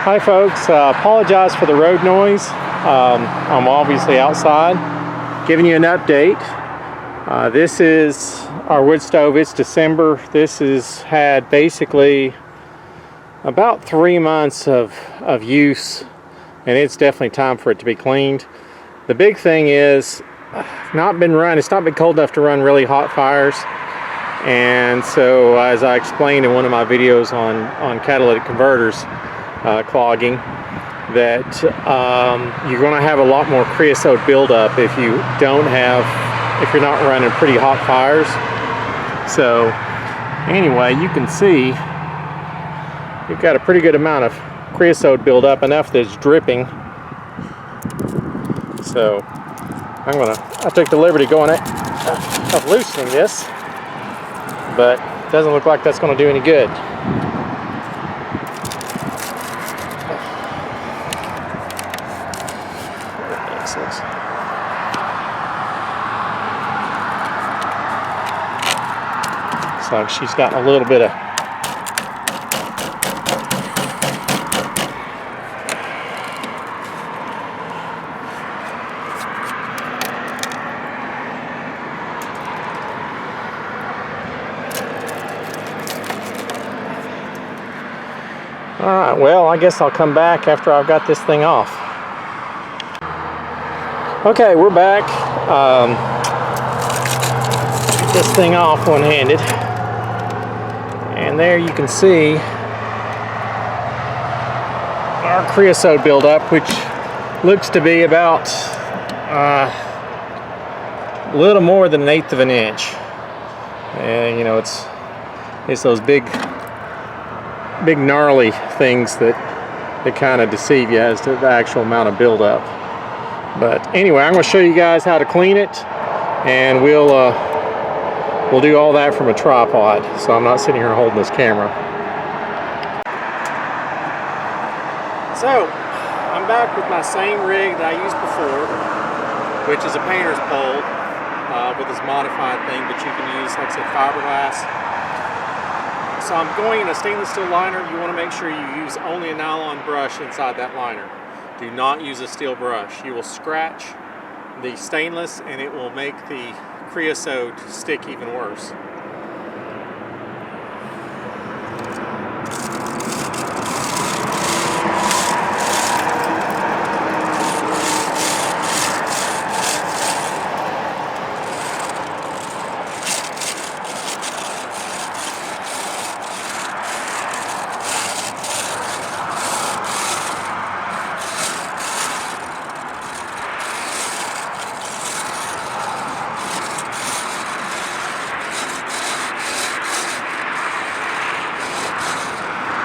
Hi folks, apologize for the road noise. I'm obviously outside giving you an update. This is our wood stove. It's December. This has had basically about 3 months of use, and it's definitely time for it to be cleaned. The big thing is it's not been cold enough to run really hot fires. And so, as I explained in one of my videos on catalytic converters clogging, that you're going to have a lot more creosote buildup if you're not running pretty hot fires. So anyway, you can see you've got a pretty good amount of creosote buildup, enough that it's dripping. So I took the liberty of loosening this, but it doesn't look like that's going to do any good. Looks like she's gotten a little bit of Alright, well, I guess I'll come back after I've got this thing off. Okay, we're back. Get this thing off one-handed. And there you can see our creosote buildup, which looks to be about a little more than 1/8 of an inch. And you know, it's those big gnarly things that kind of deceive you as to the actual amount of buildup. But anyway, I'm going to show you guys how to clean it, and we'll do all that from a tripod, so I'm not sitting here holding this camera. So I'm back with my same rig that I used before, which is a painter's pole with this modified thing, but you can use, like I said, fiberglass. So I'm going in a stainless steel liner. You want to make sure you use only a nylon brush inside that liner. Do not use a steel brush. You will scratch the stainless and it will make the creosote stick even worse.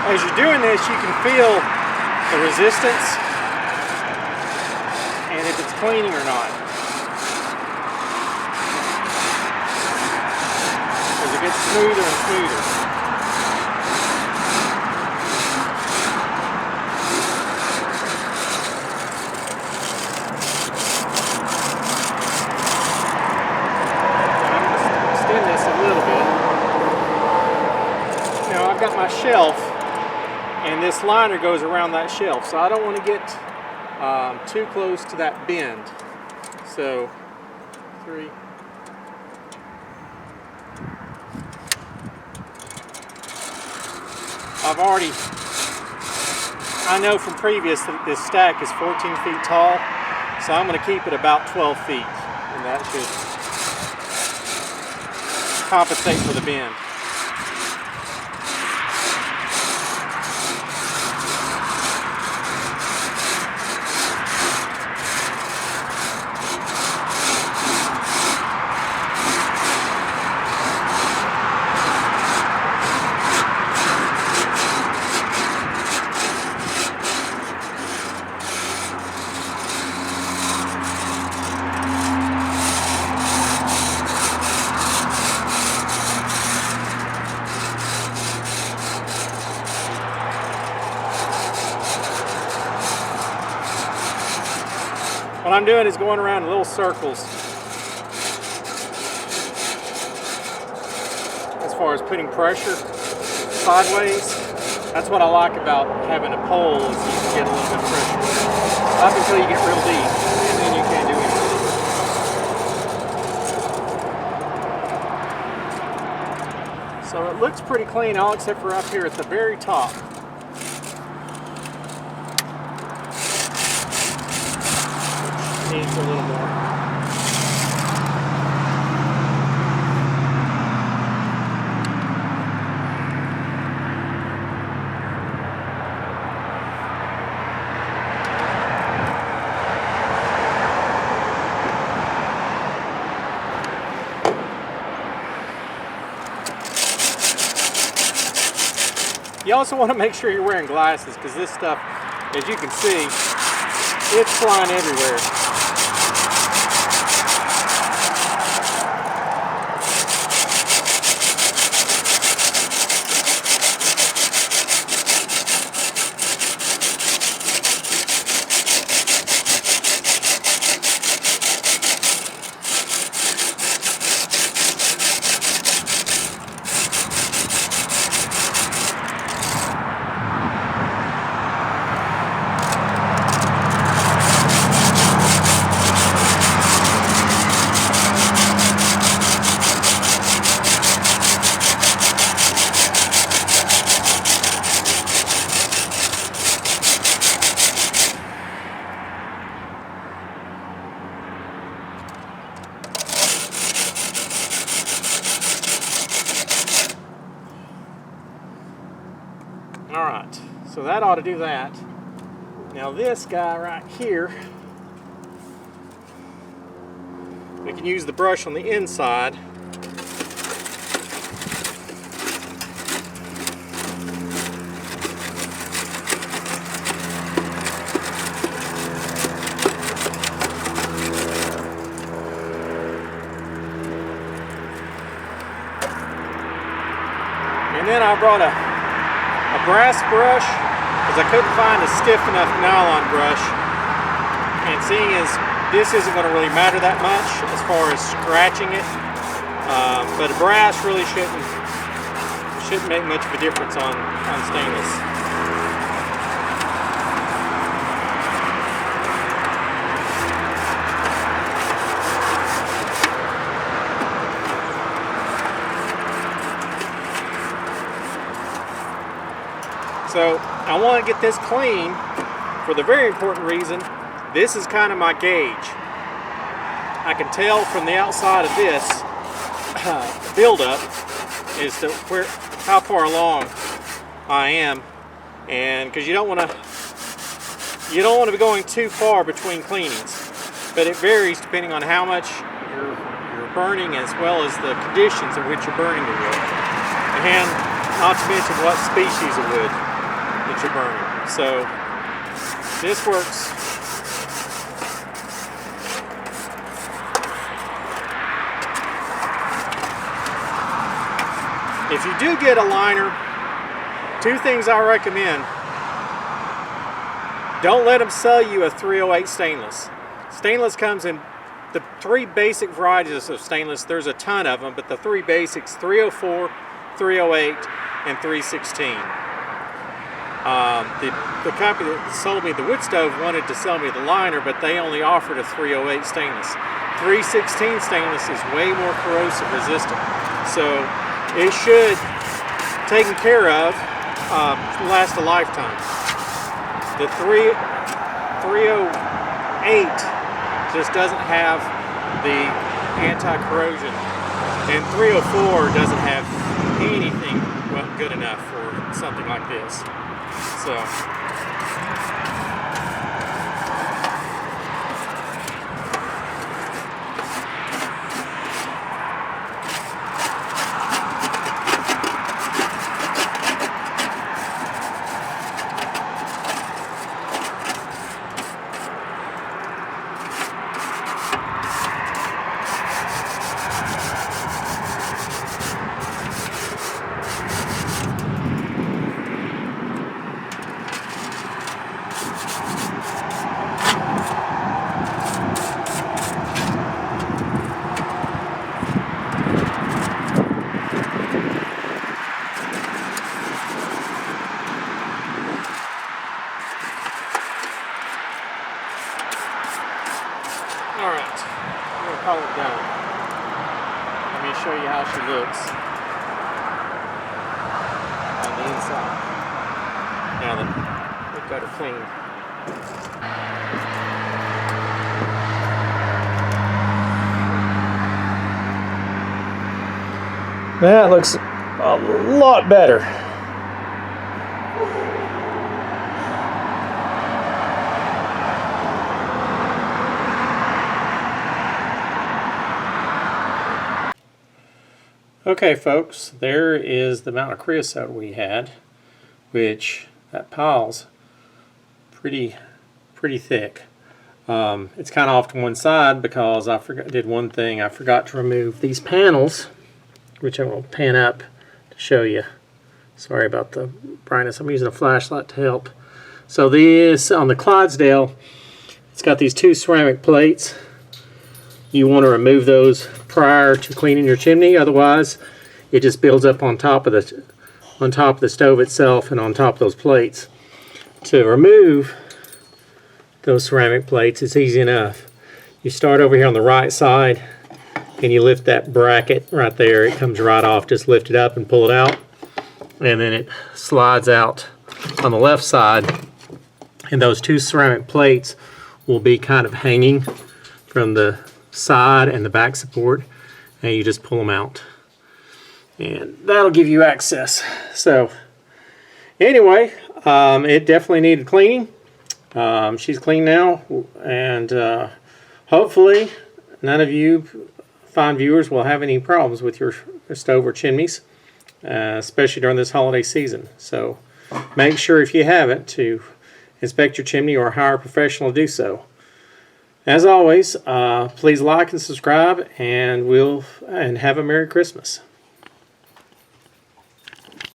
As you're doing this, you can feel the resistance and if it's cleaning or not. As it gets smoother and smoother. I'm going to extend this a little bit. Now I've got my shelf, and this liner goes around that shelf, so I don't want to get too close to that bend. So, 3. I know from previous that this stack is 14 feet tall, so I'm going to keep it about 12 feet, and that should compensate for the bend. What I'm doing is going around in little circles as far as putting pressure sideways. That's what I like about having a pole, is you can get a little bit of pressure up until you get real deep, and then you can't do anything. So it looks pretty clean, all except for up here at the very top. Needs a little more. You also want to make sure you're wearing glasses, because this stuff, as you can see, it's flying everywhere. Alright, so that ought to do that. Now this guy right here, we can use the brush on the inside. And then I brought a brass brush, because I couldn't find a stiff enough nylon brush, and seeing as this isn't going to really matter that much as far as scratching it, but a brass really shouldn't make much of a difference on stainless. So I want to get this clean for the very important reason, this is kind of my gauge. I can tell from the outside of this buildup as to how far along I am, and because you don't want to be going too far between cleanings, but it varies depending on how much you're burning, as well as the conditions in which you're burning the wood, and not to mention what species of wood that you're burning. So this works. If you do get a liner, two things I recommend. Don't let them sell you a 308 stainless. Stainless comes in the three basic varieties of stainless. There's a ton of them, but the three basics, 304, 308, and 316. The company that sold me the wood stove wanted to sell me the liner, but they only offered a 308 stainless. 316 stainless is way more corrosive resistant, so it should, taken care of, last a lifetime. The 308 just doesn't have the anti-corrosion, and 304 doesn't have anything good enough for something like this. So call it done. Let me show you how she looks on the inside. Now that we've got her clean. That looks a lot better. Okay folks, there is the amount of creosote we had, which that pile's pretty thick. It's kind of off to one side because I did one thing. I forgot to remove these panels, which I will pan up to show you. Sorry about the brightness. I'm using a flashlight to help. So this, on the Clydesdale, it's got these two ceramic plates. You want to remove those prior to cleaning your chimney, otherwise it just builds up on top of the stove itself and on top of those plates. To remove those ceramic plates, it's easy enough. You start over here on the right side and you lift that bracket right there. It comes right off. Just lift it up and pull it out, and then it slides out on the left side, and those two ceramic plates will be kind of hanging from the side and the back support, and you just pull them out, and that'll give you access. So anyway, it definitely needed cleaning. She's clean now, and hopefully none of you fine viewers will have any problems with your stove or chimneys, especially during this holiday season. So make sure, if you haven't, to inspect your chimney or hire a professional to do so. As always, please like and subscribe, and have a Merry Christmas.